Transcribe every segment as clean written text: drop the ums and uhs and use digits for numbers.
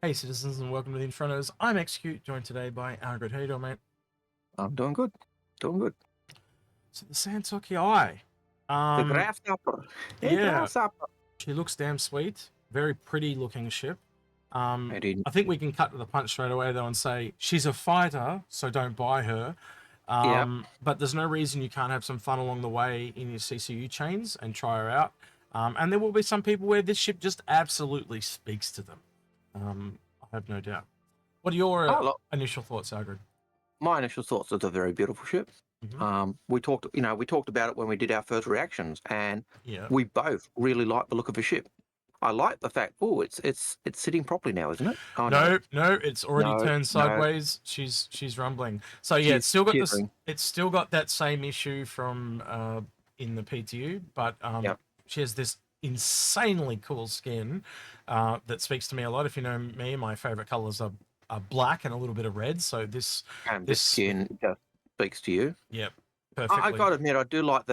Hey citizens, and welcome to the Inforunners. I'm Execute, joined today by Algared. How you doing, mate? I'm doing good. Doing good. So the Santokyai. The Grasshopper. Hey, Yeah, Grasshopper. she looks damn sweet. Very pretty looking ship. I didn't. I think we can cut to the punch straight away though and say she's a fighter, so don't buy her. Yeah. But there's no reason you can't have some fun along the way in your CCU chains and try her out. And there will be some people where this ship just absolutely speaks to them. I have no doubt. What are your Oh, look. initial thoughts, Algared? My initial thoughts. It's a very beautiful ship. We talked about it when we did our first reactions, and Yeah. we both really like the look of the ship. I like the fact. Oh, it's sitting properly now, isn't it? Oh no, No, it's already no, turned no. sideways. She's rumbling. So yeah, She's jittering. It's still got that same issue from in the PTU, but Yep. she has this insanely cool skin that speaks to me a lot. If you know me, my favorite colors are black and a little bit of red. So And this this skin just speaks to you. yep, I perfectly. got to admit, I do like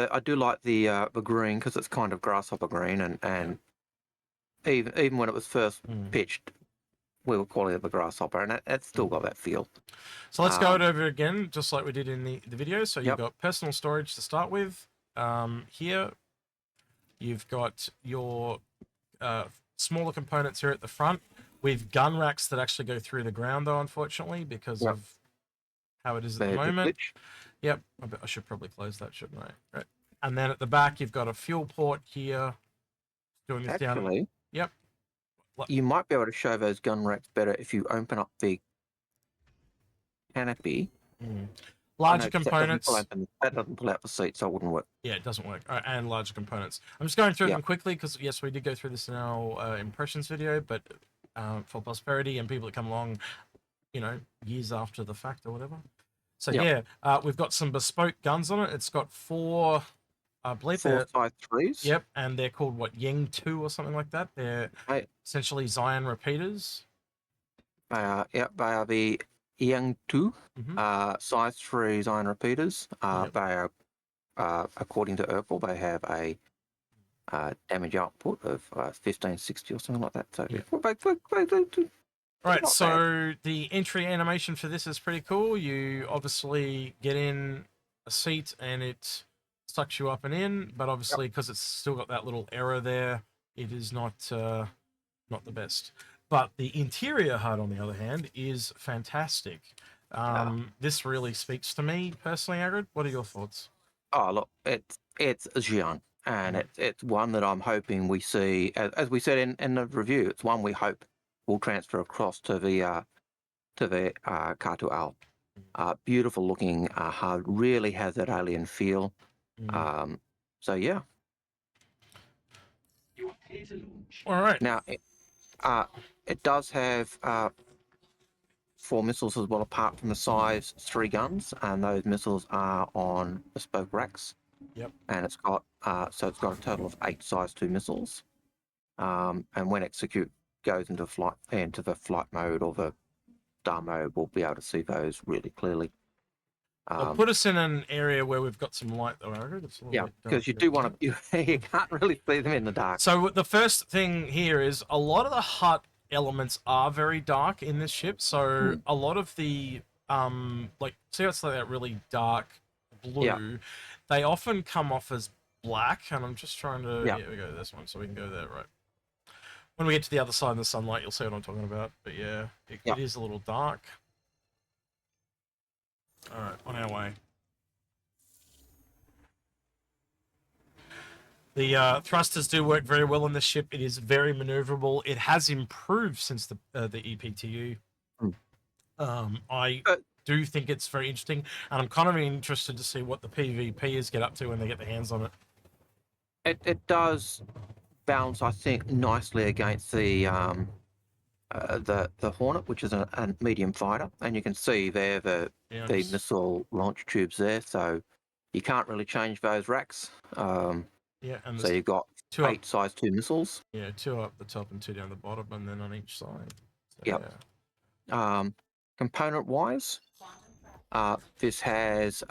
the green because it's kind of grasshopper green, and even when it was first Mm. pitched, we were calling it the grasshopper, and it's still got that feel. So let's go it Um, over again, just like we did in the video. So you've yep, got personal storage to start with. Here you've got your smaller components here at the front with gun racks that actually go through the ground, though, unfortunately, because yep. of how it is at the The moment. glitch. Yep, I should probably close that, shouldn't I? Right. And then at the back, you've got a fuel port here. Doing this down. Actually, Yep. you might be able to show those gun racks better if you open up the canopy. Mm. Oh no, Larger 'cause that doesn't pull components. open. That doesn't pull out the seat, so it wouldn't work. Yeah, it doesn't work. And larger components. I'm just going through Yeah, them quickly because, yes, we did go through this in our impressions video, but for prosperity and people that come along, years after the fact or whatever. So yeah. yeah, we've got some bespoke guns on it. It's got four, I believe Four they're, size threes. yep, and they're called what, Yang 2 or something like that. They're They, essentially Zion repeaters. they are the Young 2 Mm-hmm. size 3 Zion repeaters. Yep. They are, according to Urkel, they have a damage output of 1560 or something like that. So Yep. they're Right, not bad. so the entry animation for this is pretty cool. You obviously get in a seat and it sucks you up and in, but Yep. obviously because it's still got that little error there, it is not the best. But the interior HUD, on the other hand, is fantastic. This really speaks to me personally, Agrid. What are your thoughts? Oh, look, it's a Xi'an, and Mm. it's one that I'm hoping we see, as we said in the review, it's one we hope will transfer across to the Katu Al. Beautiful looking HUD, really has that alien feel. Mm. Um, so yeah. All right. Now it does have 4 missiles as well, apart from the size 3 guns, and those missiles are on bespoke racks. Yep. And it's got so it's got a total of 8 size 2 missiles. And when execute goes into the flight mode or the star mode, we'll be able to see those really clearly. They'll put us in an area where we've got some light, though, Agrid. It's a little Yeah, bit dark because you here at do the want moment. to you can't really see them in the dark. So the first thing here is a lot of the hut elements are very dark in this ship. So Mm. a lot of the like see how it's like that really dark Yeah, blue, they often come off as black. And I'm just trying to yeah, yeah, we go this one so we can go there right. When we get to the other side in the sunlight, you'll see what I'm talking about. But yeah, yeah. it is a little dark. All right, on our way. The thrusters do work very well on this ship. It is very maneuverable. It has improved since the EPTU. Mm. I But do think it's very interesting, and I'm kind of interested to see what the PvPers get up to when they get their hands on it. it does balance, I think, nicely against the Hornet, which is a medium fighter, and you can see there Yeah, the missile launch tubes there, so you can't really change those racks. yeah, and So there's you've got two up, 8 size 2 missiles. yeah, two up the top and two down the bottom, and then on each side. So, Yep. Component wise, this has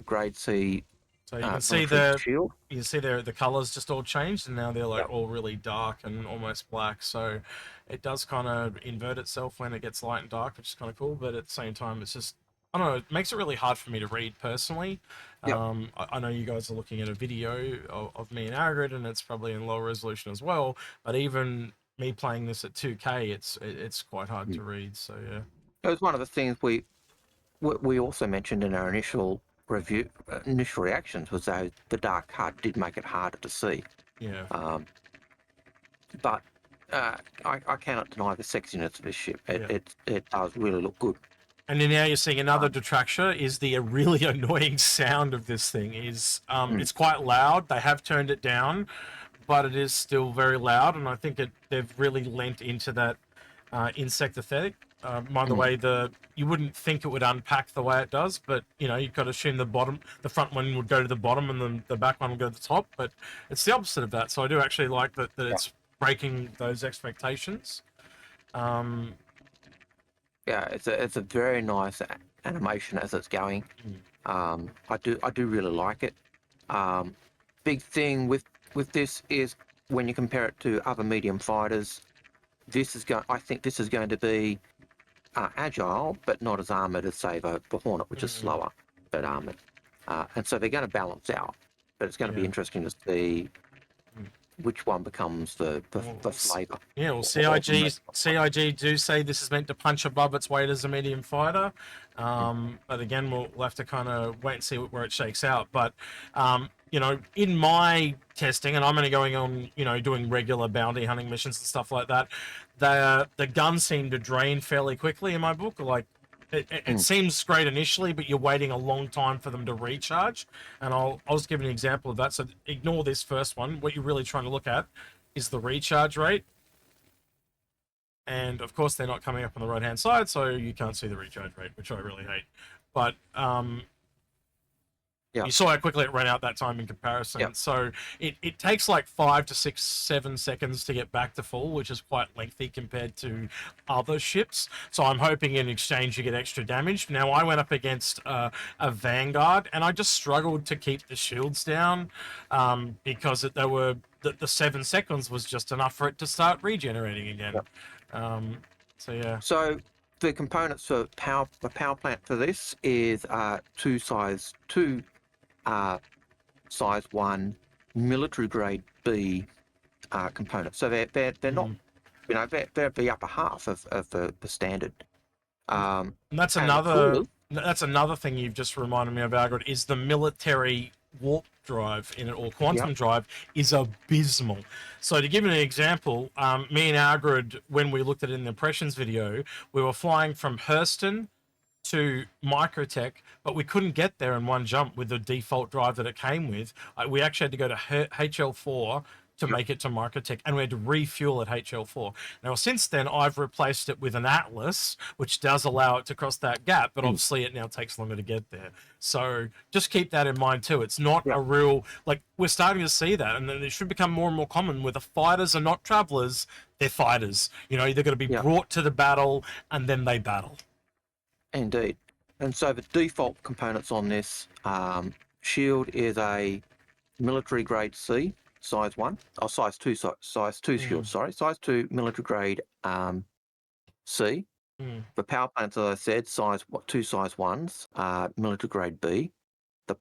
grade C So you can see military shield. the colors just all changed, and now they're like Yep. all really dark and almost black. So it does kind of invert itself when it gets light and dark, which is kind of cool. But at the same time, it's just, I don't know, it makes it really hard for me to read personally. Yep. I know you guys are looking at a video of me and Algared, and it's probably in lower resolution as well. But even me playing this at 2K, it's quite hard to read. So yeah. It was one of the things we also mentioned in our initial review, initial reactions, was that the dark HUD did make it harder to see. Yeah. But I cannot deny the sexiness of this ship. Yeah. It does really look good. And then now you're seeing another detraction is the really annoying sound of this thing. Is It's quite loud. They have turned it down, but it is still very loud, and I think they've really lent into that insect aesthetic. By the way, you wouldn't think it would unpack the way it does, but you've got to assume the front one would go to the bottom, and then the back one will go to the top. But it's the opposite of that. So I do actually like that it's breaking those expectations. Yeah, it's a very nice animation as it's going. I do really like it. Big thing with this is when you compare it to other medium fighters, I think this is going to be agile, but not as armored as say the Hornet, which is slower but armored. And so they're going to balance out. But it's going to be interesting to see which one becomes the flavour. Yeah, well, CIG do say this is meant to punch above its weight as a medium fighter. But again, we'll have to kind of wait and see where it shakes out. But, in my testing, and I'm only going on, doing regular bounty hunting missions and stuff like that, the guns seem to drain fairly quickly in my book. Like, it seems great initially, but you're waiting a long time for them to recharge. And I'll just give an example of that. So ignore this first one. What you're really trying to look at is the recharge rate. And of course, they're not coming up on the right-hand side, so you can't see the recharge rate, which I really hate. But you saw how quickly it ran out that time in comparison. Yep. So it takes like 5 to 6, 7 seconds to get back to full, which is quite lengthy compared to other ships. So I'm hoping in exchange you get extra damage. Now, I went up against a Vanguard, and I just struggled to keep the shields down because the 7 seconds was just enough for it to start regenerating again. Yep. So yeah. So the components for the power plant for this is size 1 military grade B components. So they're not, they're the upper half of the standard. And that's another thing you've just reminded me of, Algared, is the military warp drive in it, or quantum drive, is abysmal. So to give you an example, me and Algared, when we looked at it in the impressions video, we were flying from Hurston to Microtech, but we couldn't get there in one jump with the default drive that it came with. We actually had to go to HL4 to make it to Microtech, and we had to refuel at HL4. Now, since then, I've replaced it with an Atlas, which does allow it to cross that gap, but obviously it now takes longer to get there. So just keep that in mind too. It's not a real, like, we're starting to see that, and then it should become more and more common where the fighters are not travelers, they're fighters. They're going to be brought to the battle, and then they battle. Indeed. And so the default components on this shield is a military grade C, size 1, or size 2 shield, sorry, size 2 military grade C. The power plants, as I said, two size 1s, military grade B. The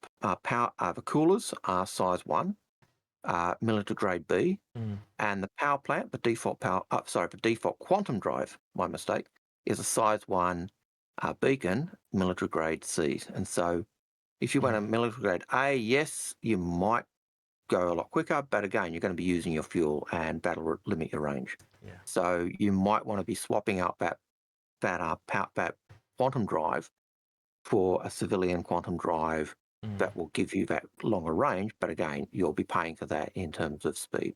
coolers are size 1, military grade B, and the power plant, the default quantum drive, my mistake, is a size 1 beacon, military grade C. And so if you went a military grade A, yes, you might go a lot quicker, but again, you're going to be using your fuel, and that'll limit your range. Yeah. So you might want to be swapping out that quantum drive for a civilian quantum drive that will give you that longer range, but again, you'll be paying for that in terms of speed.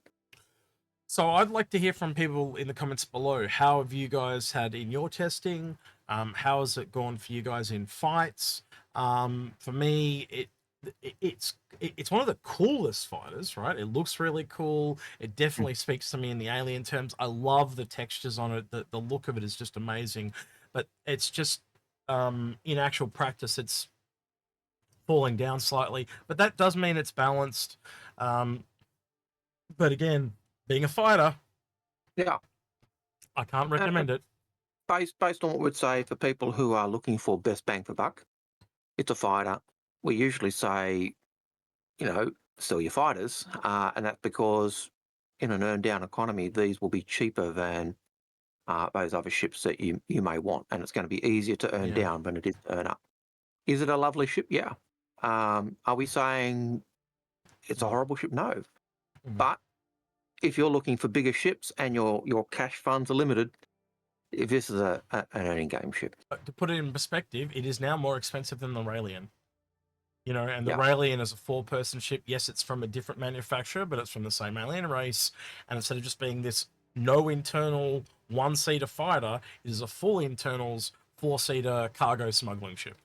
So I'd like to hear from people in the comments below. How have you guys had in your testing? How has it gone for you guys in fights? For me, it's one of the coolest fighters, right? It looks really cool. It definitely speaks to me in the alien terms. I love the textures on it. The look of it is just amazing. But it's just, in actual practice, falling down slightly, but that does mean it's balanced. But again, being a fighter, Yeah. I can't recommend it. Based on what we'd say for people who are looking for best bang for buck, it's a fighter. We usually say, sell your fighters, and that's because in an earn down economy, these will be cheaper than those other ships that you may want, and it's going to be easier to earn down than it is to earn up. Is it a lovely ship? Yeah. Are we saying it's a horrible ship? No. But if you're looking for bigger ships and your cash funds are limited, if this is an earning game ship. To put it in perspective, it is now more expensive than the Raelian. And the Yeah. Raelian is a 4-person ship. Yes, it's from a different manufacturer, but it's from the same alien race. And instead of just being this no internal 1-seater fighter, it is a full internals 4-seater cargo smuggling ship.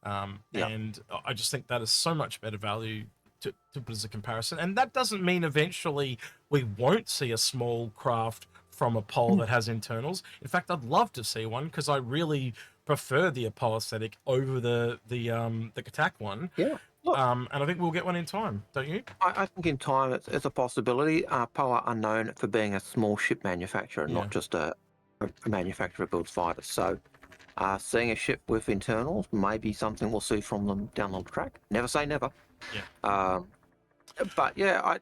And I just think that is so much better value to put as a comparison. And that doesn't mean eventually we won't see a small craft from a pole that has internals. In fact, I'd love to see one because I really prefer the Aopoa aesthetic over the Katak one. Yeah. Look, and I think we'll get one in time, don't you? I think in time it's a possibility. Aopoa are known for being a small ship manufacturer, not just a manufacturer that builds fighters. So seeing a ship with internals may be something we'll see from them down the track. Never say never. Yeah. But yeah,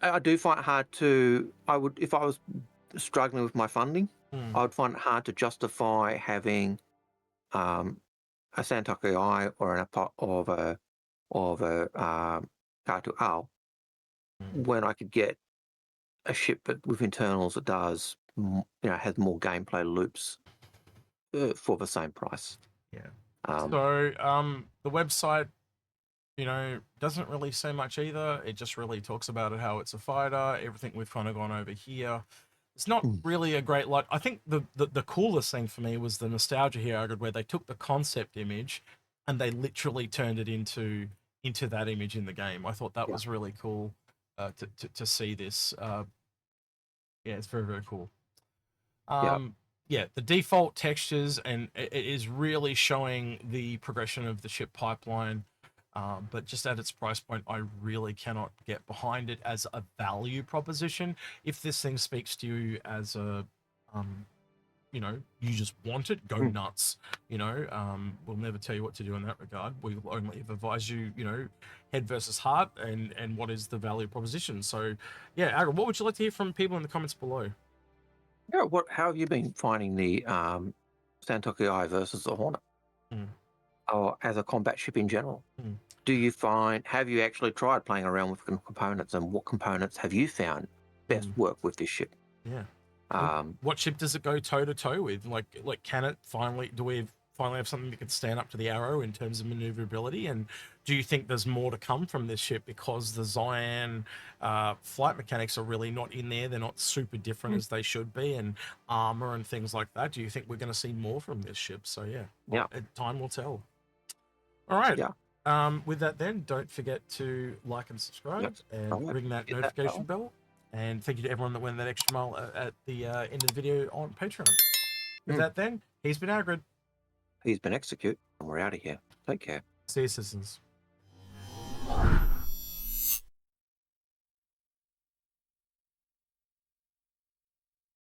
I do find it hard to. If I was struggling with my funding, I would find it hard to justify having a Santokyai or an Aopoa of a Katu Ao when I could get a ship with internals that does has more gameplay loops for the same price. Yeah. So the website doesn't really say much either. It just really talks about it, how it's a fighter, everything we've kind of gone over here. It's not really a great lot. I think the coolest thing for me was the nostalgia here, Algared, where they took the concept image and they literally turned it into that image in the game. I thought that was really cool to see this. Yeah, it's very, very cool. Yeah, the default textures, and it is really showing the progression of the ship pipeline. But just at its price point, I really cannot get behind it as a value proposition. If this thing speaks to you as a, you just want it, go nuts. We'll never tell you what to do in that regard. We will only advise you, head versus heart, and what is the value proposition. So, yeah, Algared, what would you like to hear from people in the comments below? Yeah, how have you been finding the Santokyai versus the Hornet? Or as a combat ship in general? Have you actually tried playing around with components, and what components have you found best work with this ship? Yeah. What ship does it go toe to toe with? Like, can it finally? Do we finally have something that can stand up to the Arrow in terms of maneuverability? And do you think there's more to come from this ship because the Xi'an flight mechanics are really not in there? They're not super different as they should be, and armor and things like that. Do you think we're going to see more from this ship? So yeah, time will tell. All right. With that, then, don't forget to like and subscribe and ring that notification bell. And thank you to everyone that went that extra mile at the end of the video on Patreon. With that, then, he's been Algared. He's been Execute, and we're out of here. Take care. See you, citizens.